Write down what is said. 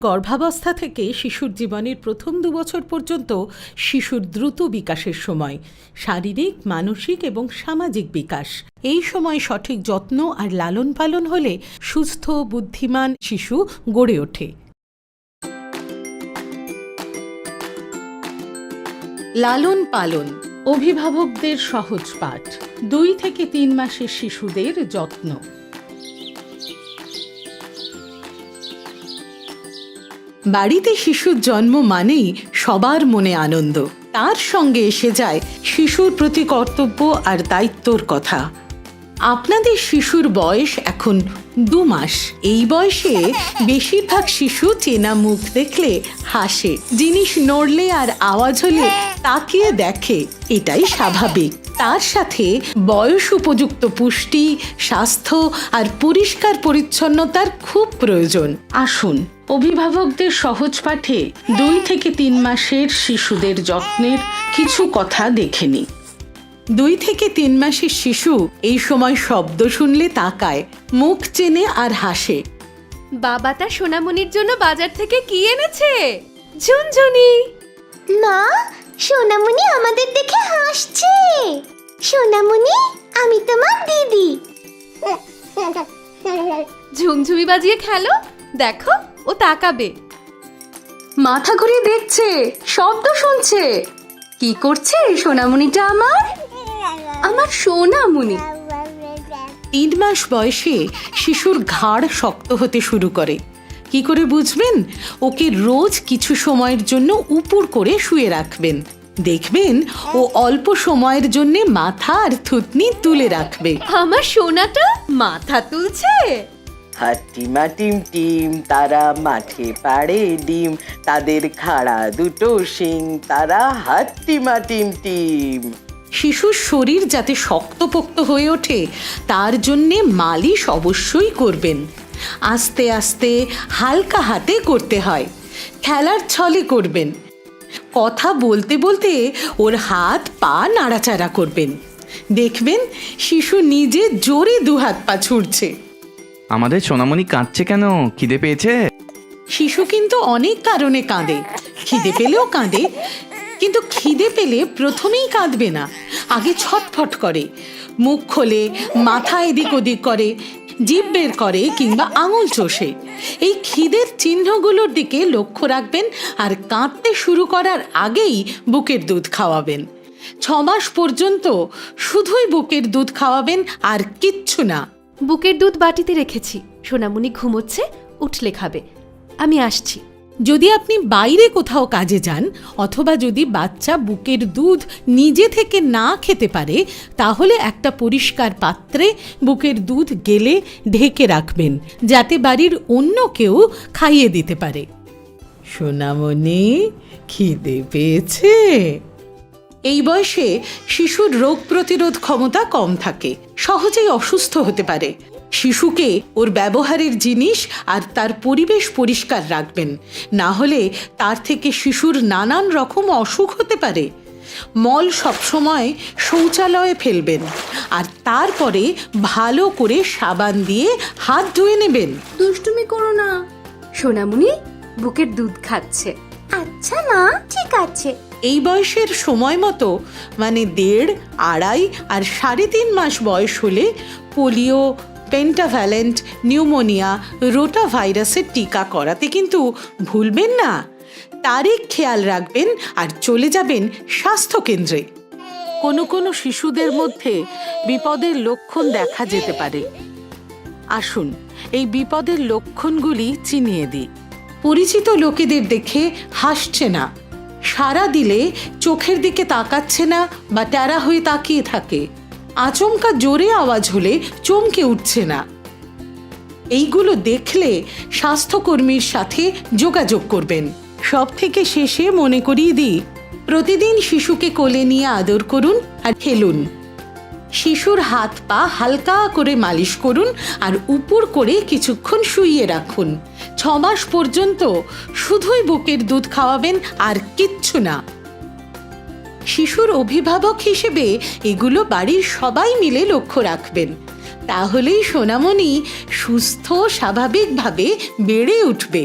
গর্ভাবস্থা থেকে শিশুর জীবনের প্রথম 2 বছর পর্যন্ত শিশুর দ্রুত বিকাশের সময়, শারীরিক, মানসিক এবং সামাজিক বিকাশ। এই সময় সঠিক যত্ন আর লালন পালন হলে সুস্থ, বুদ্ধিমান শিশু গড়ে ওঠে। লালন পালন অভিভাবকদের সহজ পাঠ। 2 থেকে 3 মাসের শিশুদের যত্ন। বাড়িতে শিশুর জন্ম মানেই সবার মনে আনন্দ। তার সঙ্গে এসে যায় শিশুর প্রতি কর্তব্য আর দায়িত্বর কথা। আপনাদের শিশুর বয়স এখন 2 মাস। এই বয়সে বেশিরভাগ শিশু চেনা মুখ দেখলে হাসে, জিনিস নড়লে আর আওয়াজ হলে তাকিয়ে দেখে, এটাই স্বাভাবিক। তার সাথে বয়স উপযুক্ত পুষ্টি, স্বাস্থ্য আর পরিষ্কার পরিচ্ছন্নতার খুব প্রয়োজন। আসুন অভিভাবকদের সহজ পাঠে 2 থেকে 3 মাসের শিশুদের যত্নের কিছু কথা দেখে নিই। 2 থেকে 3 মাসের শিশু এই সময় শব্দ শুনলে তাকায়, মুখ চেনে আর হাসে। বাবা তার সোনামণির জন্য বাজার থেকে কি এনেছে? ঝুনঝুনি। মা, সোনামণি আমাদের দেখে হাসছে। সোনামণি, আমি তোমার দিদি। ঝুমঝুমি বাজিয়ে খেলো, দেখো ও তাকাবে। মাথা ঘুরিয়ে দেখছে, শব্দ শুনছে। কি করছে সোনামণিটা আমার? আমার সোনামণি। 3 মাস বয়সে শিশুর ঘাড় শক্ত হতে শুরু করে। কি করে বুঝবেন? ওকে রোজ কিছু সময়ের জন্য উপর করে শুয়ে রাখবেন। দেখবেন ও অল্প সময়ের জন্য মাথা আর থুতনি তুলে রাখবে। আমার সোনাটা মাথা তুলছে। হাট্টিমা টিম টিম, তারা মাঠে পাড়ে ডিম, তাদের খাড়া 2টো শিং, তারা হাট্টিমা টিম টিম। শিশুর শরীর যাতে শক্তপোক্ত হয়ে ওঠে তার জন্যে মালিশ অবশ্যই করবেন। আস্তে আস্তে হালকা হাতে করতে হয়। খেলার ছলে করবেন। কথা বলতে বলতে ওর হাত পা নাড়াচাড়া করবেন। দেখবেন শিশু নিজে জোরে 2 হাত পা ছুড়ছে। আমাদের সোনামণি কাঁদছে কেন? খিদে পেয়েছে? শিশু কিন্তু অনেক কারণে কাঁদে। খিদে পেলেও কাঁদে, কিন্তু খিদে পেলে প্রথমেই কাঁদবে না, আগে ছটফট করে, মুখ খোলে, মাথা এদিক ওদিক করে, জিভ বের করে কিংবা আঙুল চষে। এই খিদের চিহ্নগুলোর দিকে লক্ষ্য রাখবেন আর কাঁদতে শুরু করার আগেই বুকের দুধ খাওয়াবেন। 6 মাস পর্যন্ত শুধুই বুকের দুধ খাওয়াবেন, আর কিচ্ছু না। বুকের দুধ বাটিতে রেখেছি, সোনামণি ঘুমোচ্ছে, উঠলে খাবে। আমি আসছি। যদি আপনি বাইরে কোথাও কাজে যান অথবা যদি বাচ্চা বুকের দুধ নিজে থেকে না খেতে পারে, তাহলে একটা পরিষ্কার পাত্রে বুকের দুধ গেলে ঢেকে রাখবেন, যাতে বাড়ির অন্য কেউ খাইয়ে দিতে পারে। সোনামণি, খিদে পেয়েছে? এই বয়সে শিশুর রোগ প্রতিরোধ ক্ষমতা কম থাকে, সহজেই অসুস্থ হতে পারে। শিশুকে ওর ব্যবহারের জিনিস আর তার পরিবেশ পরিষ্কার রাখবেন, না হলে তার থেকে শিশুর নানান রকম অসুখ হতে পারে। মল সবসময় শৌচালয়ে ফেলবেন, আর তারপরে ভালো করে সাবান দিয়ে হাত ধুয়ে নেবেন। দুষ্টুমি করো না, সোনামণি বুকের দুধ খাচ্ছে। আচ্ছা মা, ঠিক আছে। এই বয়সের সময় মতো, মানে 1.5, 2.5 আর 3.5 মাস বয়স হলে পোলিও, পেন্টাভ্যালেন্ট, নিউমোনিয়া, রোটা ভাইরাসের টিকা করাতে কিন্তু ভুলবেন না। তারিখ খেয়াল রাখবেন আর চলে যাবেন স্বাস্থ্যকেন্দ্রে। কোনো শিশুদের মধ্যে বিপদের লক্ষণ দেখা যেতে পারে। আসুন এই বিপদের লক্ষণগুলি চিনিয়ে দিই। পরিচিত লোকেদের দেখে হাসছে না, সাড়া দিলে চোখের দিকে তাকাচ্ছে না বা ট্যারা হয়ে তাকিয়ে থাকে, আচমকা জোরে আওয়াজ হলে চমকে উঠছে না। এইগুলো দেখলে স্বাস্থ্যকর্মীর সাথে যোগাযোগ করবেন। সব থেকে শেষে মনে করিয়ে দিই, প্রতিদিন শিশুকে কোলে নিয়ে আদর করুন আর খেলুন। শিশুর হাত পা হালকা করে মালিশ করুন আর উপর করে কিছুক্ষণ শুইয়ে রাখুন। 6 মাস পর্যন্ত শুধুই বুকের দুধ খাওয়াবেন, আর কিচ্ছু না। শিশুর অভিভাবক হিসেবে এগুলো বাড়ির সবাই মিলে লক্ষ্য রাখবেন, তাহলেই সোনামণি সুস্থ স্বাভাবিকভাবে বেড়ে উঠবে।